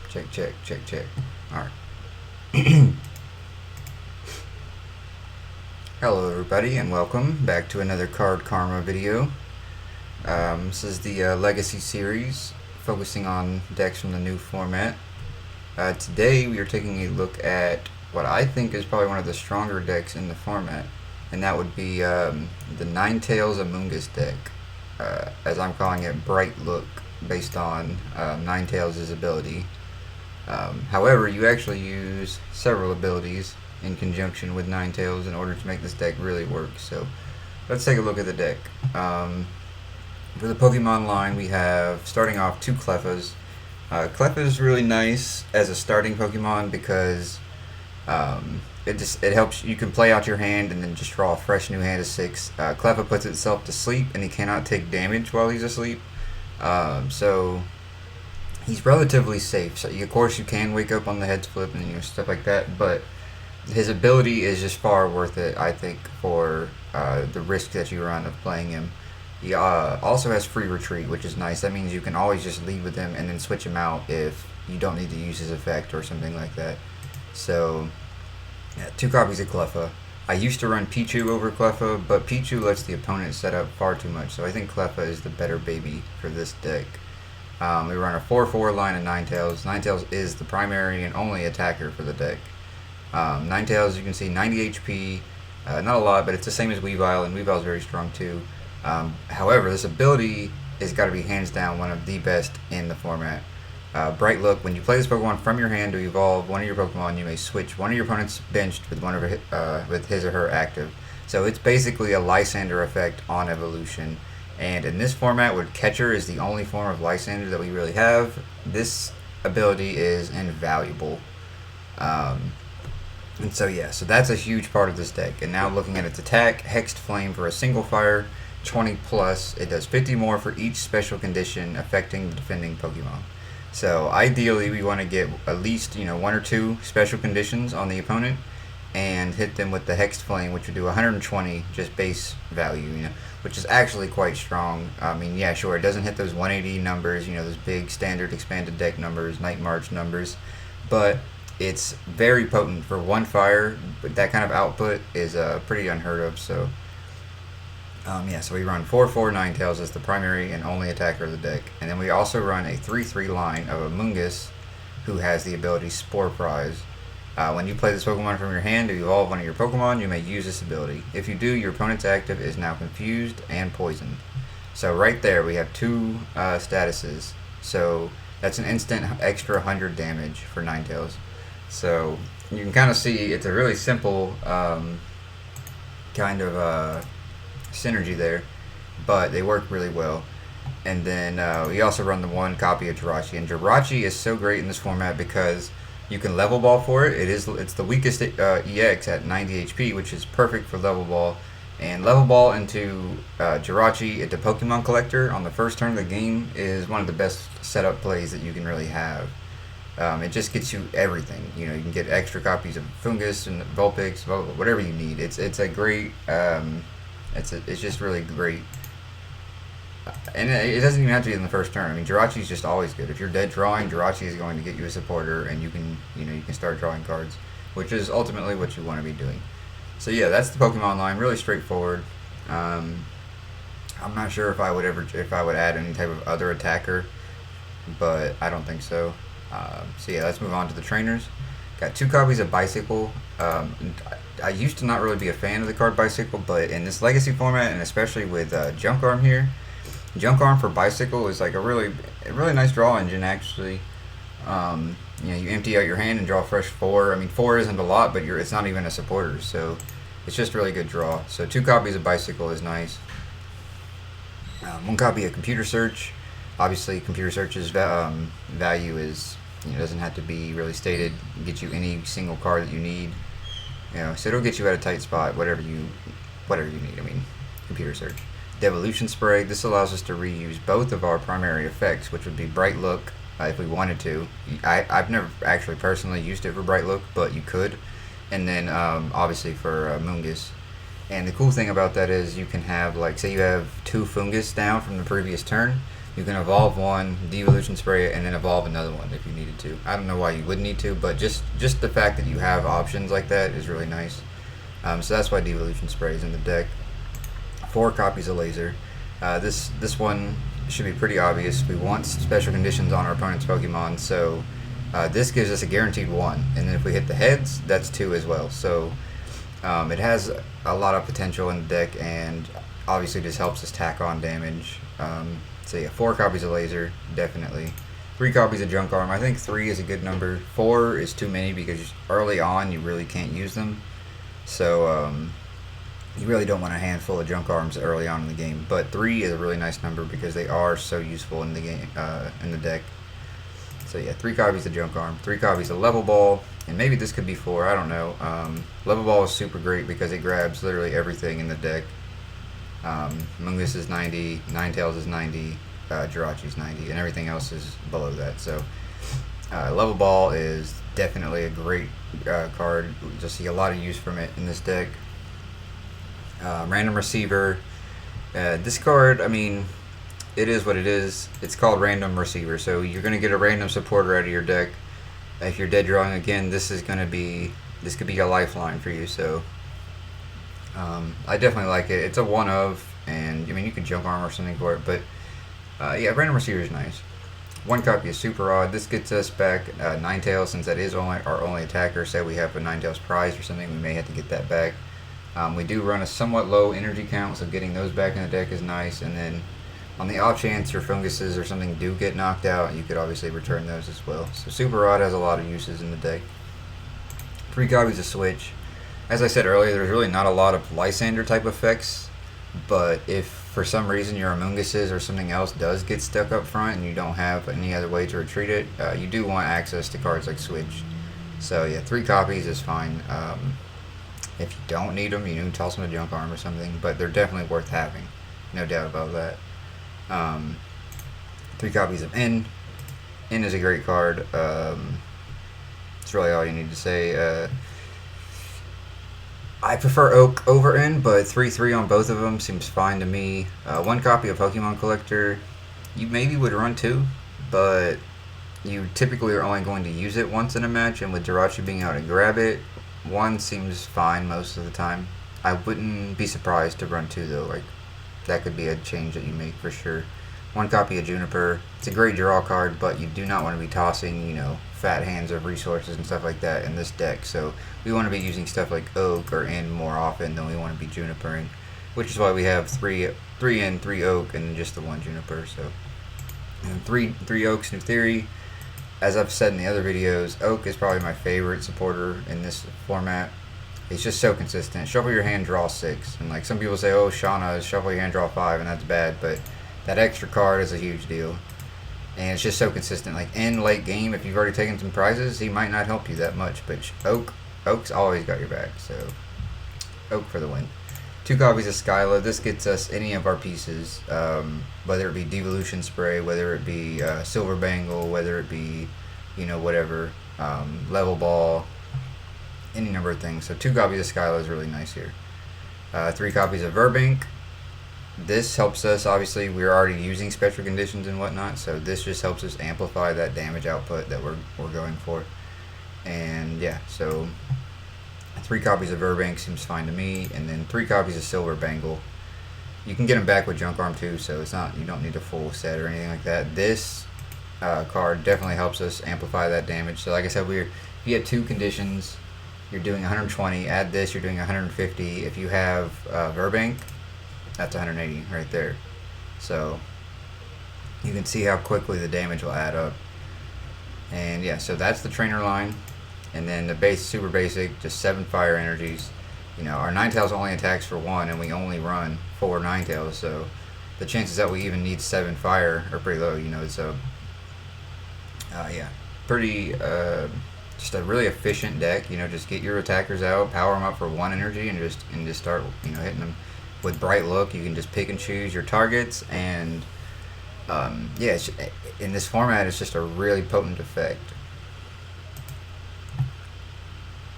Check, check, check, check. Alright. Hello everybody and welcome back to another Card Karma video. This is the Legacy series, focusing on decks from the new format. Today we are taking a look at what I think is probably one of the stronger decks in the format, and that would be the Ninetales Amoonguss deck, as I'm calling it, Bright Look, based on Ninetales' ability. However, you actually use several abilities in conjunction with Ninetales in order to make this deck really work. So let's take a look at the deck. For the Pokemon line, we have, starting off, two Cleffas. Cleffa is really nice as a starting Pokemon because it helps. You can play out your hand and then just draw a fresh new hand of 6. Cleffa puts itself to sleep and he cannot take damage while he's asleep. So he's relatively safe. So of course you can wake up on the head flip and stuff like that, but his ability is just far worth it, I think, for the risk that you run of playing him. He also has free retreat, which is nice. That means you can always just lead with him and then switch him out if you don't need to use his effect or something like that. So, yeah, 2 copies of Cleffa. I used to run Pichu over Cleffa, but Pichu lets the opponent set up far too much, so I think Cleffa is the better baby for this deck. We run a 4-4 line of Ninetales. Ninetales is the primary and only attacker for the deck. Ninetales, you can see, 90 HP, not a lot, but it's the same as Weavile, and Weavile is very strong too. However, this ability has got to be hands down one of the best in the format. Bright Look, when you play this Pokemon from your hand to evolve one of your Pokemon, you may switch one of your opponent's benched with with his or her active. So it's basically a Lysander effect on evolution. And in this format, where Catcher is the only form of Lysander that we really have, this ability is invaluable. And so yeah, so that's a huge part of this deck. And now looking at its attack, Hexed Flame for a single fire, 20 plus. It does 50 more for each special condition affecting the defending Pokemon. So ideally we want to get at least 1 or 2 special conditions on the opponent and hit them with the Hexed Flame, which would do 120 just base value, which is actually quite strong. I mean, yeah, sure, it doesn't hit those 180 numbers, those big standard expanded deck numbers, Night March numbers, but it's very potent for 1 fire. But that kind of output is pretty unheard of. So yeah, so we run 4-4 Ninetales as the primary and only attacker of the deck, and then we also run a 3-3 line of Amoonguss, who has the ability Spore Prize. When you play this Pokemon from your hand to evolve one of your Pokemon, you may use this ability. If you do, your opponent's active is now confused and poisoned. So right there we have 2 statuses. So that's an instant extra 100 damage for Ninetales. So you can kind of see it's a really simple kind of synergy there, but they work really well. And then we also run the 1 copy of Jirachi, and Jirachi is so great in this format because you can level ball for it. It's the weakest EX at 90 HP, which is perfect for level ball. And level ball into Jirachi into Pokemon Collector on the first turn of the game is one of the best setup plays that you can really have. It just gets you everything. You can get extra copies of Fungus and Vulpix, whatever you need. It's a great. It's just really great. And it doesn't even have to be in the first turn. I mean, Jirachi is just always good. If you're dead drawing, Jirachi is going to get you a supporter, and you can start drawing cards, which is ultimately what you want to be doing. So yeah, that's the Pokemon line. Really straightforward. I'm not sure if I would add any type of other attacker, but I don't think so. So yeah, let's move on to the trainers. Got 2 copies of Bicycle. I used to not really be a fan of the card Bicycle, but in this Legacy format, and especially with Junk Arm here, Junk Arm for Bicycle is like a really nice draw engine, actually. You empty out your hand and draw a fresh 4. I mean, 4 isn't a lot, but it's not even a supporter, so it's just really good draw. So 2 copies of Bicycle is nice. 1 copy of Computer Search. Obviously, Computer Search's value is, doesn't have to be really stated. It gets you any single card that you need. So it'll get you at a tight spot, whatever you need. I mean, Computer Search. Devolution Spray. This allows us to reuse both of our primary effects, which would be Bright Look, if we wanted to. I've never actually personally used it for Bright Look, but you could. And then obviously for Amoonguss. And the cool thing about that is you can have, like, say you have 2 Fungus down from the previous turn. You can evolve one, devolution spray it, and then evolve another one if you needed to. I don't know why you would need to, but just the fact that you have options like that is really nice. So that's why devolution spray is in the deck. 4 copies of laser. This one should be pretty obvious. We want special conditions on our opponent's Pokemon, so this gives us a guaranteed 1, and then if we hit the heads, that's 2 as well. So it has a lot of potential in the deck, and obviously just helps us tack on damage. So yeah, 4 copies of laser, definitely. 3 copies of junk arm. I think 3 is a good number. 4 is too many because early on you really can't use them. So you really don't want a handful of junk arms early on in the game. But 3 is a really nice number because they are so useful in the game, in the deck. So yeah, 3 copies of junk arm, 3 copies of level ball, and maybe this could be 4. I don't know. Level ball is super great because it grabs literally everything in the deck. Amoonguss is 90, Ninetales is 90, Jirachi's 90, and everything else is below that. So level ball is definitely a great card. You'll see a lot of use from it in this deck. Random receiver. This card, I mean, it is what it is. It's called random receiver, so you're going to get a random supporter out of your deck. If you're dead drawing again, this could be a lifeline for you. So I definitely like it. It's a one of, and I mean you could junk arm or something for it, but yeah, random receiver is nice. 1 copy of super odd. This gets us back Ninetales, since that is our only attacker. Say we have a Ninetales prize or something, we may have to get that back. We do run a somewhat low energy count, so getting those back in the deck is nice. And then on the off chance your funguses or something do get knocked out, you could obviously return those as well. So super odd has a lot of uses in the deck. 3 copies of switch. As I said earlier, there's really not a lot of Lysander type effects, but if for some reason your Amoongus's or something else does get stuck up front and you don't have any other way to retreat it, you do want access to cards like switch. So yeah, 3 copies is fine. If you don't need them, you can toss them to junk arm or something, but they're definitely worth having, no doubt about that. 3 copies of N. N is a great card. That's really all you need to say. I prefer Oak over N, but 3/3 on both of them seems fine to me. 1 copy of Pokemon Collector. You maybe would run 2, but you typically are only going to use it once in a match, and with Jirachi being able to grab it, 1 seems fine most of the time. I wouldn't be surprised to run 2 though. Like, that could be a change that you make for sure. 1 copy of Juniper. It's a great draw card, but you do not want to be tossing, you know, fat hands of resources and stuff like that in this deck. So we want to be using stuff like Oak or N more often than we want to be Junipering, which is why we have 3 N, 3 Oak, and just the 1 Juniper. So, and 3 Oaks, new theory. As I've said in the other videos, Oak is probably my favorite supporter in this format. It's just so consistent. Shuffle your hand, draw 6. And like some people say, oh, Shauna is shuffle your hand, draw 5, and that's bad. But that extra card is a huge deal. And it's just so consistent. Like in late game, if you've already taken some prizes, he might not help you that much. But Oak's always got your back. So Oak for the win. 2 copies of Skyla. This gets us any of our pieces, whether it be Devolution Spray, whether it be Silver Bangle, whether it be, you know, whatever, Level Ball, any number of things. So 2 copies of Skyla is really nice here. 3 copies of Verbank. This helps us, obviously, we're already using special conditions and whatnot, so this just helps us amplify that damage output that we're going for. And yeah, so 3 copies of Verbank seems fine to me, and then 3 copies of Silver Bangle. You can get them back with Junk Arm too, so it's not, you don't need a full set or anything like that. This card definitely helps us amplify that damage. So like I said, if you have 2 conditions, you're doing 120. Add this, you're doing 150. If you have Verbank, that's 180 right there. So you can see how quickly the damage will add up. And yeah, so that's the trainer line. And then the base, super basic, just 7 fire energies. You know, our Ninetales only attacks for 1, and we only run 4 Ninetales, so the chances that we even need 7 fire are pretty low, you know. So yeah, pretty just a really efficient deck. You know, just get your attackers out, power them up for 1 energy, and just start, you know, hitting them. With Bright Look, you can just pick and choose your targets, and yeah, in this format, it's just a really potent effect.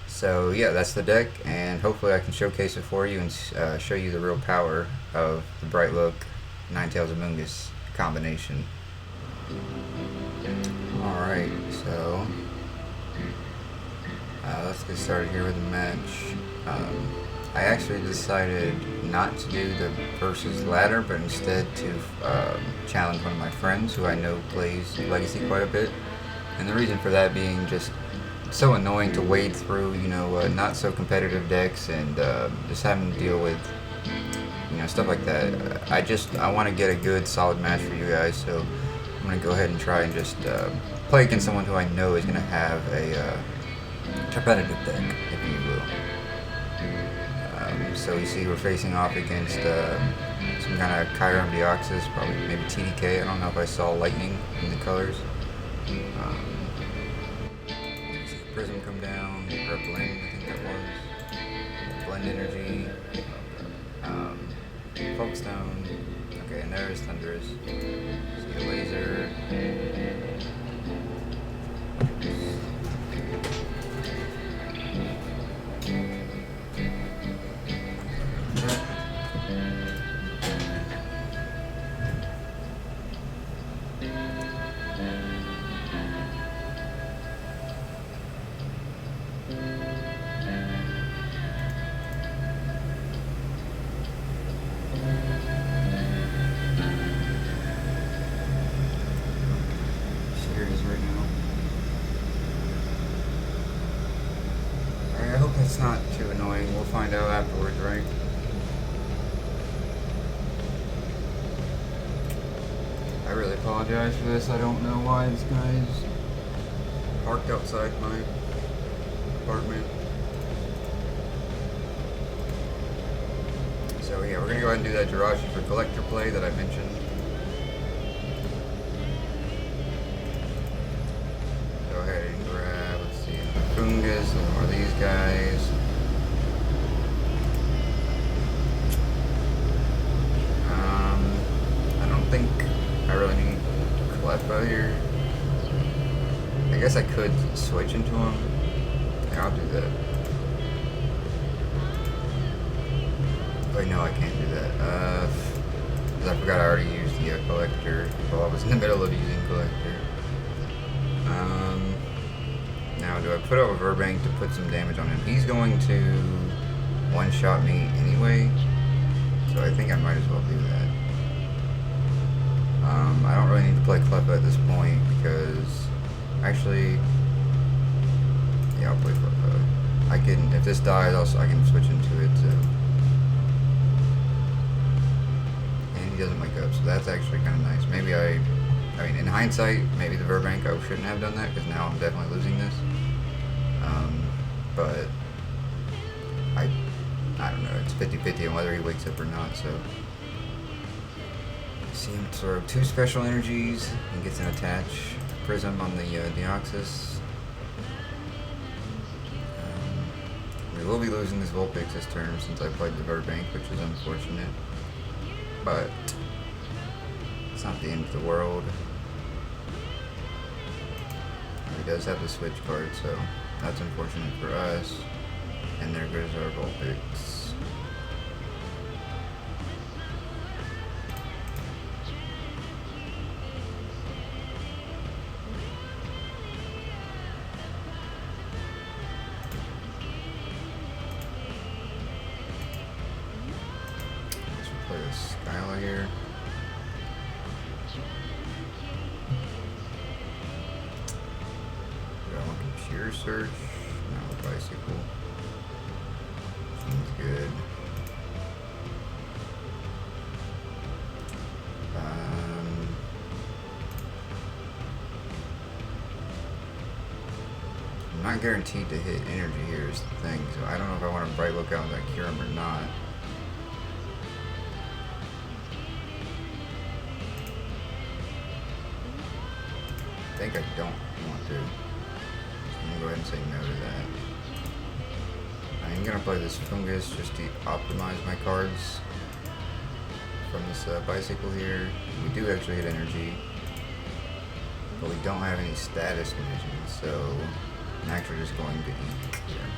So yeah, that's the deck, and hopefully I can showcase it for you and show you the real power of the Bright Look Ninetales Amoonguss. combination. Alright, so let's get started here with the match. I actually decided not to do the versus ladder, but instead to challenge one of my friends who I know plays Legacy quite a bit. And the reason for that being just so annoying to wade through, you know, not so competitive decks and just having to deal with, you know, stuff like that. I want to get a good solid match for you guys, so I'm going to go ahead and try and just play against someone who I know is going to have a competitive deck, if you will. So you see we're facing off against some kind of Chiron Deoxys, probably maybe TDK. I don't know if I saw lightning in the colors. Prism come down, or blend, I think that was. Blend energy. Folkstone. Okay, and there is Thunderous. See a laser. It's not too annoying. We'll find out afterwards, right? I really apologize for this. I don't know why this guy's parked outside my apartment. So yeah, we're gonna go ahead and do that Jirachi for collector play that I mentioned. Go ahead and grab, let's see, Amoonguss, and more of these guys. I don't think I really need Cleffa here. I guess I could switch into him. Yeah, I'll do that. Wait, no, I can't do that. Because I forgot I already used the collector while I was in the middle of using collector. Now, do I put out a Verbank to put some damage on him? He's going to one-shot me anyway, so I think I might as well do that. I don't really need to play Cleffa at this point because, actually, yeah, I'll play Cleffa. I can, if this dies, I can switch into it too. And he doesn't wake up, so that's actually kind of nice. Maybe I mean, in hindsight, maybe the Verbank, I shouldn't have done that because now I'm definitely losing this. But I don't know, it's 50-50 on whether he wakes up or not, so. See him throw 2 special energies and gets an attach Prism on the Deoxys. We will be losing this Vulpix this turn since I played the Verbank, which is unfortunate. But it's not the end of the world. He does have the switch card, so that's unfortunate for us. And there goes our Vulpix. Let's play this Skyla here. Pure Search, no, Bicycle. Seems good. I'm not guaranteed to hit energy here is the thing, so I don't know if I want to Bright Lookout with that Kyurem or not. I think I don't want to. I'm gonna go ahead and say no to that. I'm gonna play this Fungus just to optimize my cards from this Bicycle here. We do actually hit energy, but we don't have any status conditions, so I'm actually just going to eat here.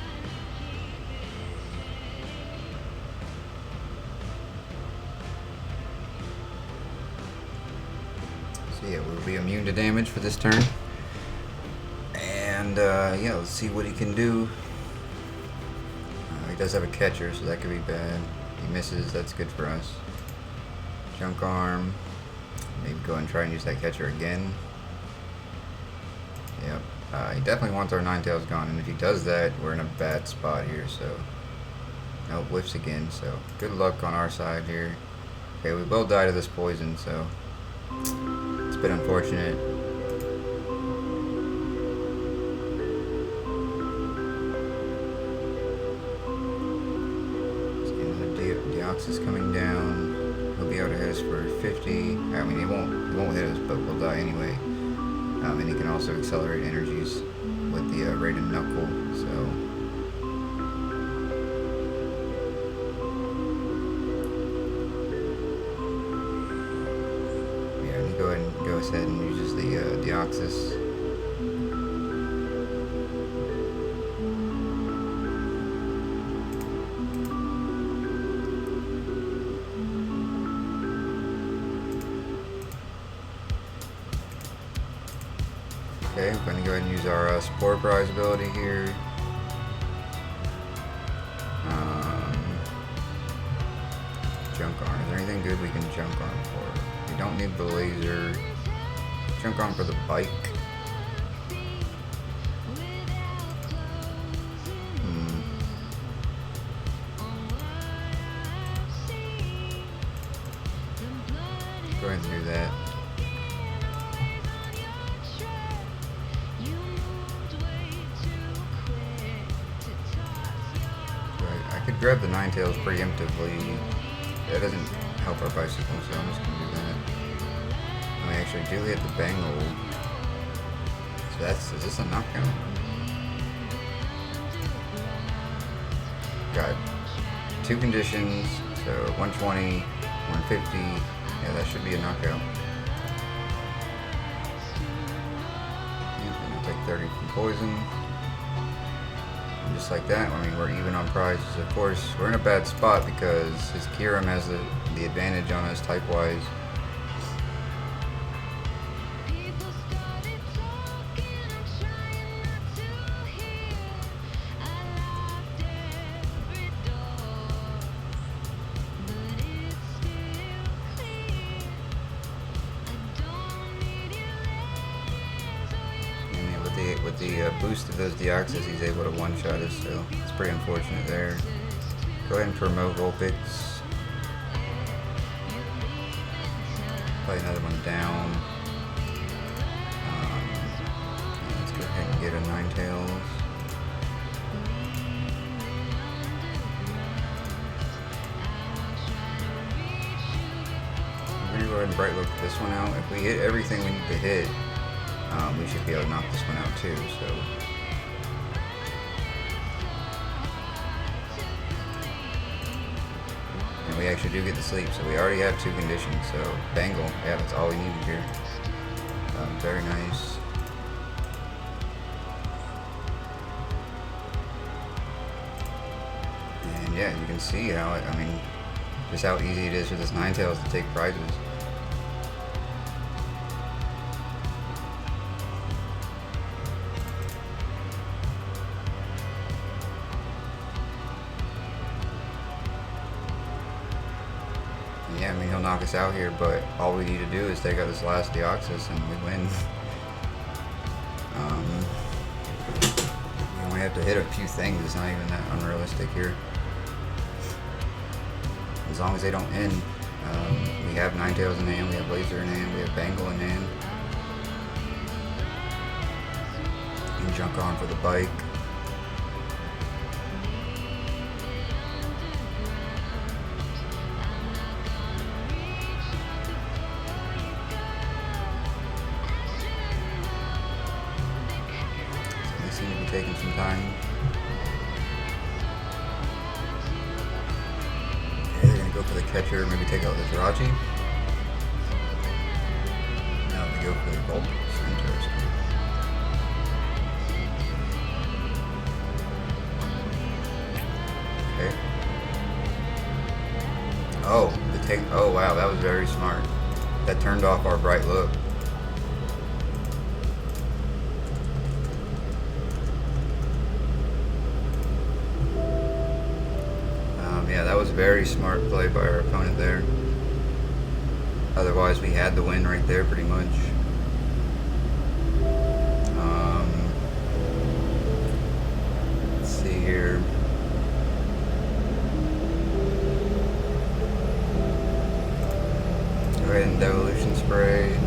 yeah, we'll be immune to damage for this turn. And yeah, let's see what he can do. He does have a catcher, so that could be bad. He misses, that's good for us. Junk arm. Maybe go and try and use that catcher again. Yep. He definitely wants our Ninetales gone, and if he does that, we're in a bad spot here, so... Nope, whiffs again, so good luck on our side here. Okay, we will die to this poison, so... It's a bit unfortunate. Deoxys coming down. He'll be able to hit us for 50. I mean, he won't hit us, but we'll die anyway. And he can also accelerate energies with the rated knuckle. So yeah, he goes ahead and uses the Deoxys. Okay, I'm going to go ahead and use our Spore Prize ability here. Junk Arm. Is there anything good we can Junk Arm for? We don't need the laser. Junk Arm for the bike. Go ahead and do that. I could grab the Ninetales preemptively. That doesn't help our bicycle, so I'm just going to do that. And we actually do hit the Bangle. So is this a knockout? Got 2 conditions, so 120, 150. Yeah, that should be a knockout. I'm going to take 30 from poison. Just like that, I mean, we're even on prizes. Of course, we're in a bad spot because his Kyurem has the advantage on us type-wise. With the boost of those Deoxys, he's able to one-shot us, so it's pretty unfortunate there. Go ahead and promote Vulpix. Play another one down. Let's go ahead and get a Ninetales. I'm going to go ahead and bright look this one out. If we hit everything we need to hit, we should be able to knock this one out too, so. And we actually do get to sleep, so we already have 2 conditions, so Bangle, yeah, that's all we needed here. Very nice. And yeah, you can see how, I mean, just how easy it is for this Ninetales to take prizes. Yeah, I mean, he'll knock us out here, but all we need to do is take out this last Deoxys and we win. We only have to hit a few things, it's not even that unrealistic here. As long as they don't end. We have Ninetales in hand, we have Laser in hand, we have Bangle in hand. You can Junk on for the bike. Seem to be taking some time. Okay, they're gonna go for the catcher, maybe take out the Jirachi. No, they go for the Vulpix. Interesting. Okay. Oh, oh wow, that was very smart. That turned off our bright look. very smart play by our opponent there. Otherwise, we had the win right there pretty much. Let's see here. Go ahead and Devolution Spray.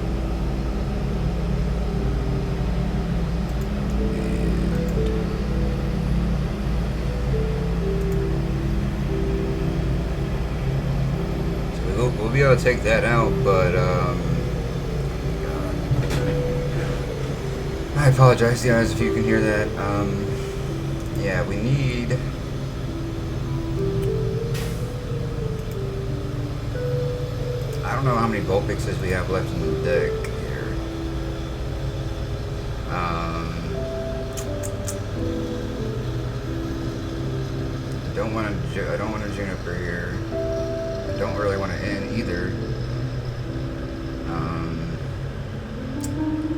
We'll be able to take that out, but I apologize, guys, if you can hear that. Yeah, we need. I don't know how many Vulpixes we have left in the deck here. I don't want a Juniper here. Don't really want to end either.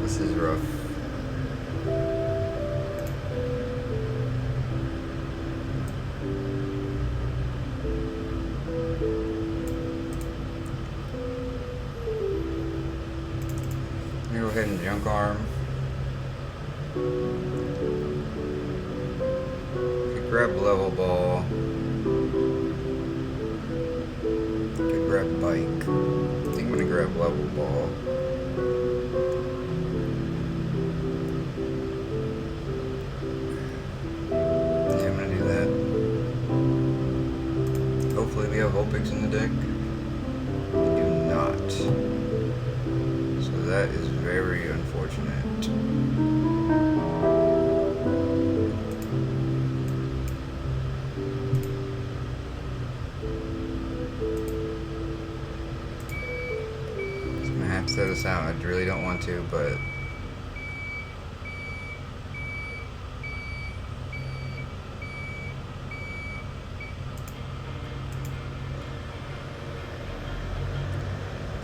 This is rough. I'm gonna go ahead and Junk Arm. Could grab Level Ball. Grab Bike. I think I'm gonna grab Level Ball. Yeah, I'm gonna do that. Hopefully we have Vulpix in the deck. We do not. So that is very unfortunate. Set this out. I really don't want to, but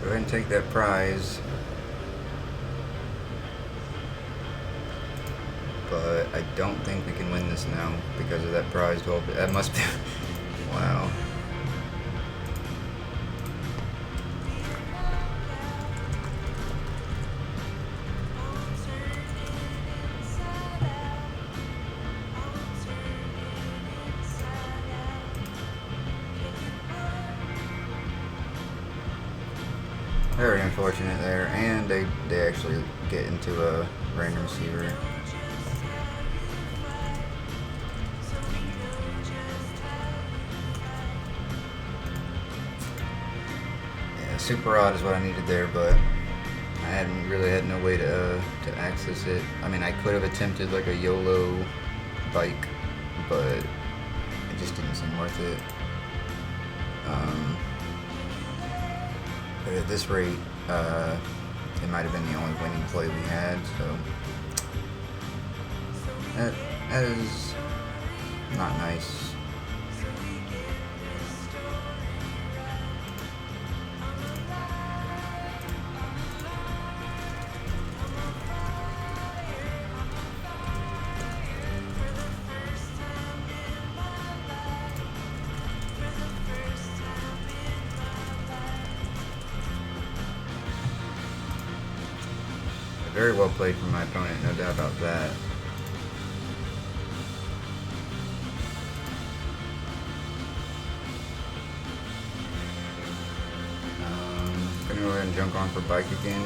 go ahead and take that prize. But I don't think we can win this now because of that prize. Well, that must be wow. Very unfortunate there, and they actually get into a random receiver. Yeah, Super Odd is what I needed there, but I really had no way to access it. I mean, I could have attempted like a YOLO bike, but it just didn't seem worth it. But at this rate, it might have been the only winning play we had, so that is not nice. Very well played from my opponent, no doubt about that. Gonna go ahead and junk on for Bike again.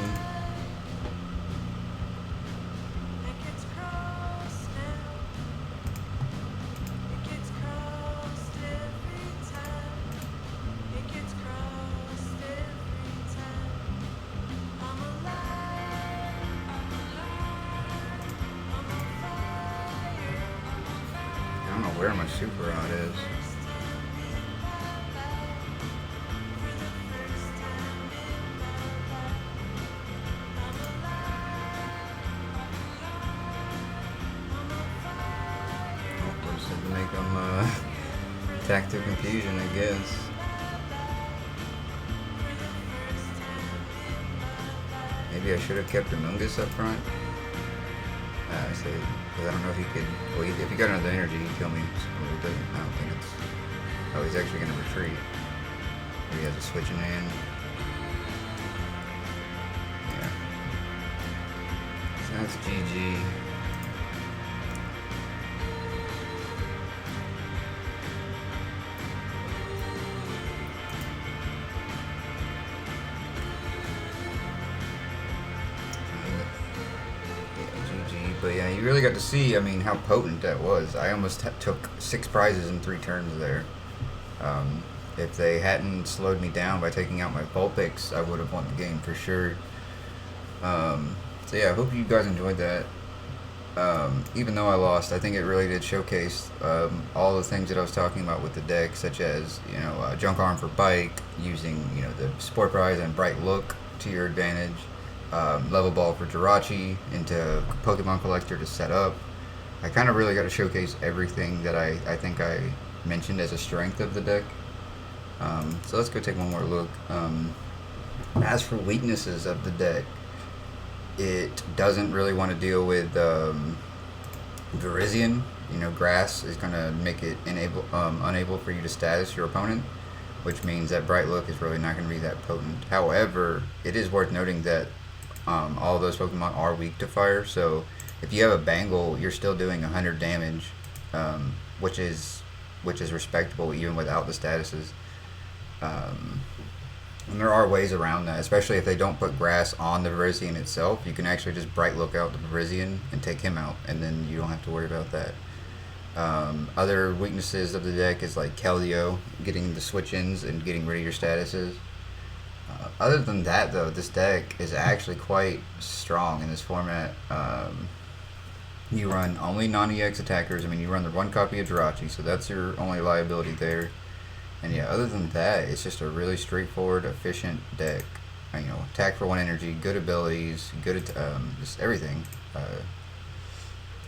I don't know where my Super Rod is. To make them tactical confusion, I guess. Maybe I should have kept Amoonguss up front. I say, because I don't know if he could. Well, if he got another energy, he'd kill me. So it doesn't. I don't think it's. Oh, he's actually going to retreat. He has a switching in. Yeah. So that's GG. But yeah, you really got to see, I mean, how potent that was. I almost took 6 prizes in 3 turns there. If they hadn't slowed me down by taking out my Vulpix, I would have won the game for sure. So yeah, I hope you guys enjoyed that. Even though I lost, I think it really did showcase all the things that I was talking about with the deck, such as, you know, Junk Arm for Bike, using, you know, the Sport Prize and Bright Look to your advantage. Level Ball for Jirachi into Pokemon Collector to set up. I kind of really got to showcase everything that I think I mentioned as a strength of the deck. So let's go take one more look. As for weaknesses of the deck, it doesn't really want to deal with Virizion. You know, Grass is going to make it unable for you to status your opponent, which means that Bright Look is really not going to be that potent. However, it is worth noting that all of those Pokemon are weak to fire, so if you have a Bangle, you're still doing 100 damage, which is respectable even without the statuses. And there are ways around that, especially if they don't put Grass on the Virizion itself. You can actually just Bright Look out the Virizion and take him out, and then you don't have to worry about that. Other weaknesses of the deck is like Keldeo, getting the switch-ins and getting rid of your statuses. Other than that, though, this deck is actually quite strong in this format. You run only non-EX attackers. I mean, you run the 1 copy of Jirachi, so that's your only liability there. And yeah, other than that, it's just a really straightforward, efficient deck. You know, attack for 1 energy, good abilities, good just everything.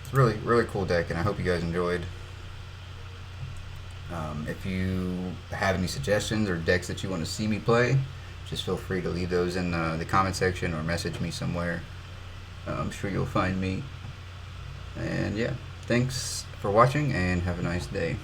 It's really, really cool deck, and I hope you guys enjoyed. If you have any suggestions or decks that you want to see me play, just feel free to leave those in the comment section or message me somewhere. I'm sure you'll find me. And yeah, thanks for watching and have a nice day.